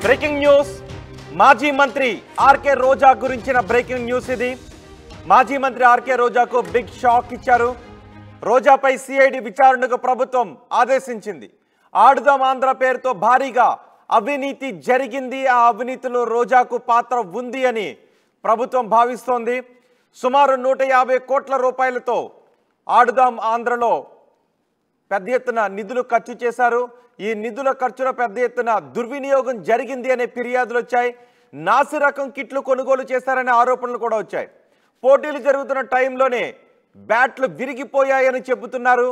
Breaking news మాజీ మంత్రి RK రోజా గురించిన బ్రేకింగ్ న్యూస్ ఇది. మాజీ మంత్రి ఆర్కే రోజాకు బిగ్ షాక్ ఇచ్చారు. రోజాపై సిఐడి విచారణకు ప్రభుత్వం ఆదేశించింది. ఆడుదాం ఆంధ్ర పేరుతో భారీగా అవినీతి జరిగింది. ఆ అవినీతిలో రోజాకు పాత్ర ఉంది అని ప్రభుత్వం భావిస్తోంది. సుమారు 150 కోట్ల రూపాయలతో ఆడుదాం ఆంధ్రలో పెద్ద ఎత్తున నిధులు ఖర్చు చేశారు. ఈ నిధుల ఖర్చులో పెద్ద ఎత్తున దుర్వినియోగం జరిగింది అనే ఫిర్యాదులు వచ్చాయి. నాసి రకం కిట్లు కొనుగోలు చేశారనే ఆరోపణలు కూడా వచ్చాయి. పోటీలు జరుగుతున్న టైంలోనే బ్యాట్లు విరిగిపోయాయని చెబుతున్నారు.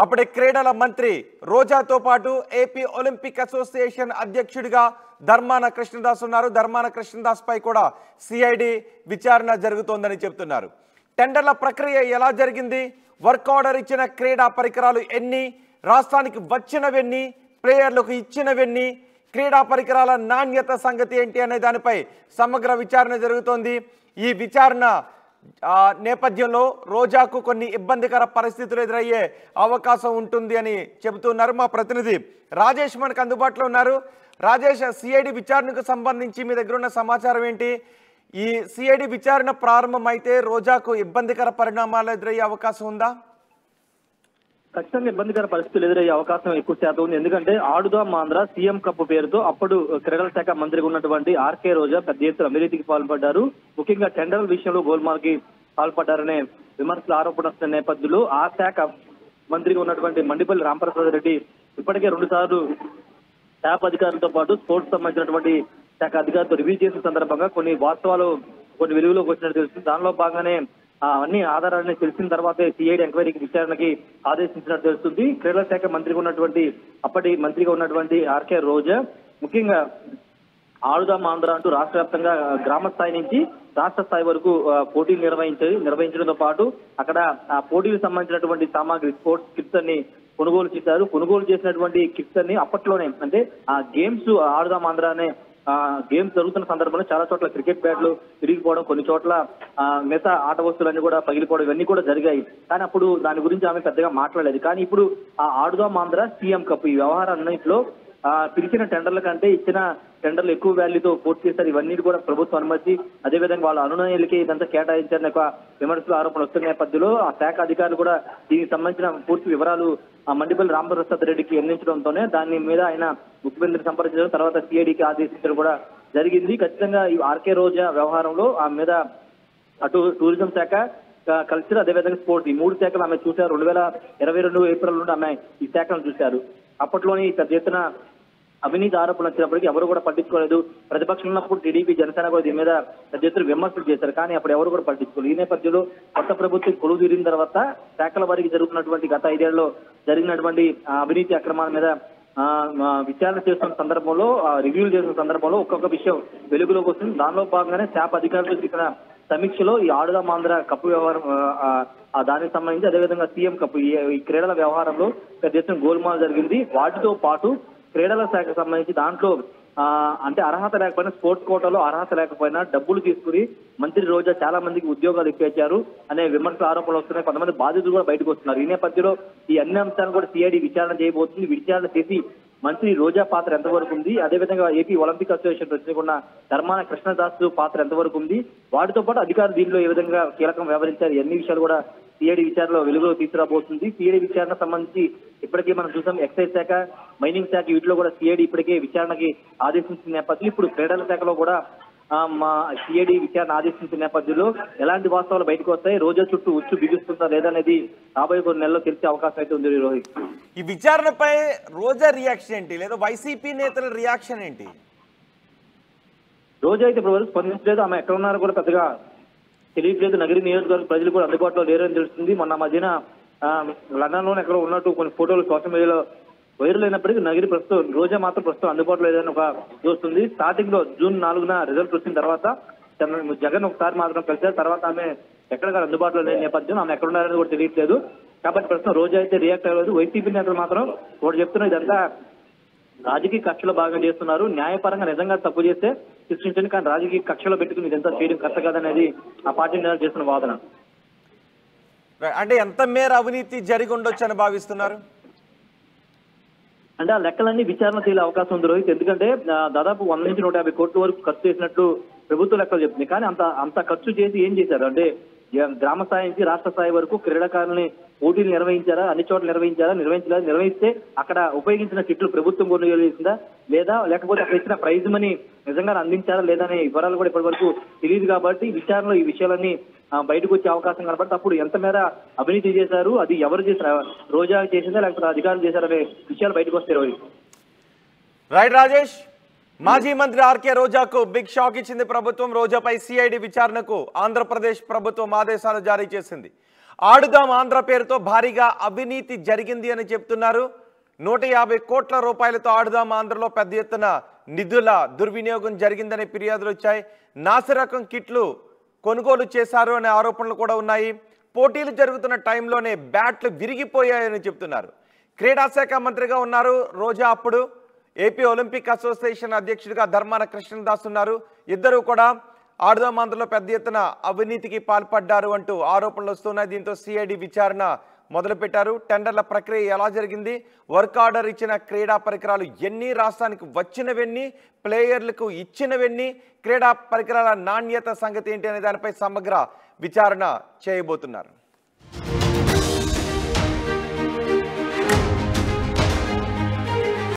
అప్పుడే క్రీడల మంత్రి రోజాతో పాటు ఏపీ ఒలింపిక్ అసోసియేషన్ అధ్యక్షుడిగా ధర్మాన కృష్ణదాస్ ఉన్నారు. ధర్మాన కృష్ణదాస్ పై కూడా సిఐడి విచారణ జరుగుతోందని చెబుతున్నారు. టెండర్ల ప్రక్రియ ఎలా జరిగింది, వర్క్ ఆర్డర్ ఇచ్చిన క్రీడా పరికరాలు ఎన్ని, రాష్ట్రానికి వచ్చినవెన్ని, ప్లేయర్లకు ఇచ్చినవెన్ని, క్రీడా పరికరాల నాణ్యత సంగతి ఏంటి అనే దానిపై సమగ్ర విచారణ జరుగుతోంది. ఈ విచారణ నేపథ్యంలో రోజాకు కొన్ని ఇబ్బందికర పరిస్థితులు ఎదురయ్యే అవకాశం ఉంటుంది అని చెబుతున్నారు. మా ప్రతినిధి రాజేష్ మనకు అందుబాటులో ఉన్నారు. రాజేష్, సిఐడి విచారణకు సంబంధించి మీ దగ్గర ఉన్న సమాచారం ఏంటి? ఈ సిఐడి విచారణ ప్రారంభమైతే రోజాకు ఇబ్బందికర పరిణామాలు ఎదురయ్యే అవకాశం ఉందా? ఖచ్చితంగా ఇబ్బందికర పరిస్థితులు ఎదురయ్యే అవకాశం ఎక్కువ శాతం ఉంది. ఎందుకంటే ఆడుదాం ఆంధ్ర సీఎం కప్ పేరుతో అప్పుడు క్రీడల శాఖ మంత్రిగా ఉన్నటువంటి ఆర్కే రోజా పెద్ద ఎత్తున అవినీతికి పాల్పడ్డారు. ముఖ్యంగా టెండర్ల విషయంలో గోల్మాల్కి పాల్పడ్డారనే విమర్శలు ఆరోపణ వస్తున్న నేపథ్యంలో ఆ శాఖ మంత్రిగా ఉన్నటువంటి మండిపల్లి రాంప్రసాద్ రెడ్డి ఇప్పటికే 2 సార్లు శాఖ అధికారులతో పాటు స్పోర్ట్స్ సంబంధించినటువంటి శాఖ అధికారులతో రివ్యూ చేసిన సందర్భంగా కొన్ని వాస్తవాలు కొన్ని వెలుగులోకి వచ్చినట్టు తెలుస్తుంది. దానిలో భాగంగానే అన్ని ఆధారాలని తెలిసిన తర్వాతే సిఐడి ఎంక్వైరీకి విచారణకి ఆదేశించినట్టు తెలుస్తుంది. క్రీడల శాఖ మంత్రిగా ఉన్నటువంటి అప్పటి మంత్రిగా ఉన్నటువంటి ఆర్కే రోజా ముఖ్యంగా ఆడుదాం ఆంధ్ర అంటూ రాష్ట్ర వ్యాప్తంగా గ్రామ స్థాయి నుంచి రాష్ట్ర స్థాయి వరకు పోటీలు నిర్వహించడంతో పాటు అక్కడ ఆ పోటీలకు సంబంధించినటువంటి సామాగ్రి స్పోర్ట్స్ కిట్స్ అన్ని కొనుగోలు చేశారు. కొనుగోలు చేసినటువంటి కిట్స్ అన్ని అప్పట్లోనే అంటే ఆ గేమ్స్ ఆడుదాం ఆంధ్ర అనే గేమ్స్ జరుగుతున్న సందర్భంలో చాలా చోట్ల క్రికెట్ బ్యాట్లు విరిగిపోవడం, కొన్ని చోట్ల మిగతా ఆట వస్తువులన్నీ కూడా పగిలిపోవడం ఇవన్నీ కూడా జరిగాయి. కానీ అప్పుడు దాని గురించి ఆమె పెద్దగా మాట్లాడలేదు. కానీ ఇప్పుడు ఆ ఆడుదాం ఆంధ్ర సీఎం కప్ ఈ వ్యవహారాలన్నింటిలో పిలిచిన టెండర్ల కంటే ఇచ్చిన టెండర్లు ఎక్కువ వాల్యూతో పూర్తి చేశారు. ఇవన్నీ కూడా ప్రభుత్వం అనుమతి, అదేవిధంగా వాళ్ళ అనునయులకి ఇదంతా కేటాయించారని ఒక విమర్శలు ఆరోపణలు వస్తున్న నేపథ్యంలో ఆ శాఖ అధికారులు కూడా దీనికి సంబంధించిన పూర్తి వివరాలు మండిపల్లి రాంప్రసాద్ రెడ్డికి అందించడంతోనే దాని మీద ఆయన ముఖ్యమంత్రిని సంప్రదించడం, తర్వాత సిఐడికి ఆదేశించడం కూడా జరిగింది. ఖచ్చితంగా ఈ ఆర్కే రోజా వ్యవహారంలో ఆమె మీద అటు టూరిజం శాఖ, కల్చర్, అదేవిధంగా స్పోర్ట్స్ ఈ 3 శాఖలు ఆమె చూశారు. 2022 ఏప్రిల్ నుండి ఆమె ఈ శాఖను చూశారు. అప్పట్లోని పెద్ద ఎత్తున అవినీతి ఆరోపణలు వచ్చినప్పటికీ ఎవరు కూడా పట్టించుకోలేదు. ప్రతిపక్షం ఉన్నప్పుడు టీడీపీ, జనసేన కూడా దీని మీద పెద్ద ఎత్తున విమర్శలు చేశారు. కానీ అప్పుడు ఎవరు కూడా పట్టించుకోలేదు. ఈ నేపథ్యంలో కొత్త ప్రభుత్వం కొలువు తీరిన తర్వాత శాఖల వారికి జరుగుతున్నటువంటి గత 5 ఏళ్లలో జరిగినటువంటి అవినీతి అక్రమాల మీద విచారణ చేస్తున్న సందర్భంలో, రివ్యూలు చేస్తున్న సందర్భంలో ఒక్కొక్క విషయం వెలుగులోకి వస్తుంది. దానిలో భాగంగానే శాఖ అధికారులు చేసిన సమీక్షలో ఈ ఆడుదాం ఆంధ్ర కప్పు వ్యవహారం దానికి సంబంధించి అదేవిధంగా సీఎం కప్ ఈ క్రీడల వ్యవహారంలో పెద్ద ఎత్తున గోల్మాల్ జరిగింది. వాటితో పాటు క్రీడల శాఖకు సంబంధించి దాంట్లో అంటే అర్హత లేకపోయినా, స్పోర్ట్స్ కోటాలో అర్హత లేకపోయినా డబ్బులు తీసుకుని మంత్రి రోజా చాలా మందికి ఉద్యోగాలు ఇప్పించారు అనే విమర్శల ఆరోపణలు వస్తున్నాయి. కొంతమంది బాధితులు కూడా బయటకు వస్తున్నారు. ఈ నేపథ్యంలో ఈ అన్ని అంశాలను కూడా సిఐడి విచారణ చేయబోతుంది. విచారణ చేసి మంత్రి రోజా పాత్ర ఎంతవరకు ఉంది, అదేవిధంగా ఏపీ ఒలింపిక్ అసోసియేషన్ ప్రెసిడెంట్ ఉన్న ధర్మాన కృష్ణదాస్ పాత్ర ఎంతవరకు ఉంది, వాటితో పాటు అధికారులు దీనిలో ఏ విధంగా కీలకం వ్యవహరించారు, ఎన్ని విషయాలు కూడా సిఐడి విచారణలో వెలుగులో తీసుకురాబోతుంది. సిఐడి విచారణ సంబంధించి ఇప్పటికే మనం చూసాం ఎక్సైజ్ శాఖ, మైనింగ్ శాఖ వీటిలో కూడా సిఐడి ఇప్పటికే విచారణకి ఆదేశించిన నేపథ్యంలో ఇప్పుడు క్రీడల శాఖలో కూడా మా సిఐడి విచారణ ఆదేశించిన నేపథ్యంలో ఎలాంటి వాస్తవాలు బయటకు వస్తాయి, రోజా చుట్టూ ఉచ్చు బిగుస్తుందా లేదనేది రాబోయే కొన్ని నెలల్లో తెలిసే అవకాశం అయితే ఉంది. రోహిత్, ఈ విచారణపై రోజా రియాక్షన్ ఏంటి, లేదా వైసీపీ నేతల రియాక్షన్ ఏంటి? రోజా అయితే ఇప్పుడు స్పందించలేదు. ఆమె ఎక్కడ ఉన్నారో కూడా పెద్దగా తెలియట్లేదు. నగరి నియోజకవర్గ ప్రజలు కూడా అందుబాటులో లేరని తెలుస్తుంది. మొన్న మధ్యన లండన్ లోనే ఎక్కడో ఉన్నట్టు కొన్ని ఫోటోలు సోషల్ మీడియాలో వైరల్ అయినప్పటికీ నగరి ప్రస్తుతం రోజా మాత్రం ప్రస్తుతం అందుబాటులో లేదని ఒక చూస్తుంది. స్టార్టింగ్ లో జూన్ 4న రిజల్ట్ వచ్చిన తర్వాత జగన్ ఒకసారి మాత్రం కలిసారు. తర్వాత ఆమె ఎక్కడ అందుబాటులో లేని నేపథ్యం ఆమె ఎక్కడ ఉన్నారని కూడా తెలియట్లేదు. కాబట్టి ప్రస్తుతం రోజా అయితే రియాక్ట్ అవ్వలేదు. వైసీపీ నేతలు మాత్రం ఒకటి చెప్తున్నారు, ఇదంతా రాజకీయ కక్షలో భాగం చేస్తున్నారు. న్యాయపరంగా నిజంగా తప్పు చేస్తే శిక్షించండి, కానీ రాజకీయ కక్షలో పెట్టుకుని ఇదంతా చేయడం కరెక్ట్ కాదనేది ఆ పార్టీ నేతలు చేస్తున్న వాదన. అంటే ఎంత మేర అవినీతి జరిగి ఉండొచ్చు అని భావిస్తున్నారు? అంటే ఆ లెక్కలన్నీ విచారణ చేయాలే అవకాశం ఉంది రోహిత్. ఎందుకంటే దాదాపు 100 నుంచి 150 కోట్ల వరకు ఖర్చు చేసినట్లు ప్రభుత్వ లెక్కలు చెప్తుంది. కానీ అంత ఖర్చు చేసి ఏం చేశారు అంటే గ్రామ స్థాయి నుంచి రాష్ట్ర స్థాయి వరకు క్రీడాకారుల్ని పోటీలు నిర్వహించారా, అన్ని చోట్ల నిర్వహించలేదు. నిర్వహిస్తే అక్కడ ఉపయోగించిన కిట్లు ప్రభుత్వం కొనుగోలు చేసిందా లేదా, లేకపోతే అక్కడ ఇచ్చిన ప్రైజ్ మనీ నిజంగా అందించారా లేదా అనే వివరాలు కూడా ఇప్పటి వరకు తెలియదు. కాబట్టి విచారణలో ఈ విషయాలన్నీ బయటకు వచ్చే అవకాశం కనబడితే అప్పుడు ఎంత మేర అవినీతి చేశారు, అది ఎవరు చేశారు, రోజా చేసిందా లేకపోతే అధికారులు చేశారనే విషయాలు బయటకు వస్తాయి రోహిత్. రైట్ రాజేష్, మాజీ మంత్రి ఆర్కే రోజాకు బిగ్ షాక్ ఇచ్చింది ప్రభుత్వం. రోజాపై సిఐడి విచారణకు ఆంధ్రప్రదేశ్ ప్రభుత్వం ఆదేశాలు జారీ చేసింది. ఆడుదాం ఆంధ్ర పేరుతో భారీగా అవినీతి జరిగింది అని చెప్తున్నారు. 150 కోట్ల రూపాయలతో ఆడుదాం ఆంధ్రలో పెద్ద ఎత్తున నిధుల దుర్వినియోగం జరిగిందనే ఫిర్యాదులు వచ్చాయి. నాసిరకం కిట్లు కొనుగోలు చేశారు అనే ఆరోపణలు కూడా ఉన్నాయి. పోటీలు జరుగుతున్న టైంలోనే బ్యాట్లు విరిగిపోయాయని చెప్తున్నారు. క్రీడా శాఖ మంత్రిగా ఉన్నారు రోజా. అప్పుడు ఏపీ ఒలింపిక్ అసోసియేషన్ అధ్యక్షుడిగా ధర్మాన కృష్ణదాస్ ఉన్నారు. ఇద్దరు కూడా ఆడుదాం ఆంధ్రలో పెద్ద ఎత్తున అవినీతికి పాల్పడ్డారు అంటూ ఆరోపణలు వస్తున్నాయి. దీంతో సిఐడి విచారణ మొదలుపెట్టారు. టెండర్ల ప్రక్రియ ఎలా జరిగింది, వర్క్ ఆర్డర్ ఇచ్చిన క్రీడా పరికరాలు ఎన్ని, రాష్ట్రానికి వచ్చినవెన్ని, ప్లేయర్లకు ఇచ్చినవెన్ని, క్రీడా పరికరాల నాణ్యత సంగతి ఏంటి అనే దానిపై సమగ్ర విచారణ చేయబోతున్నారు.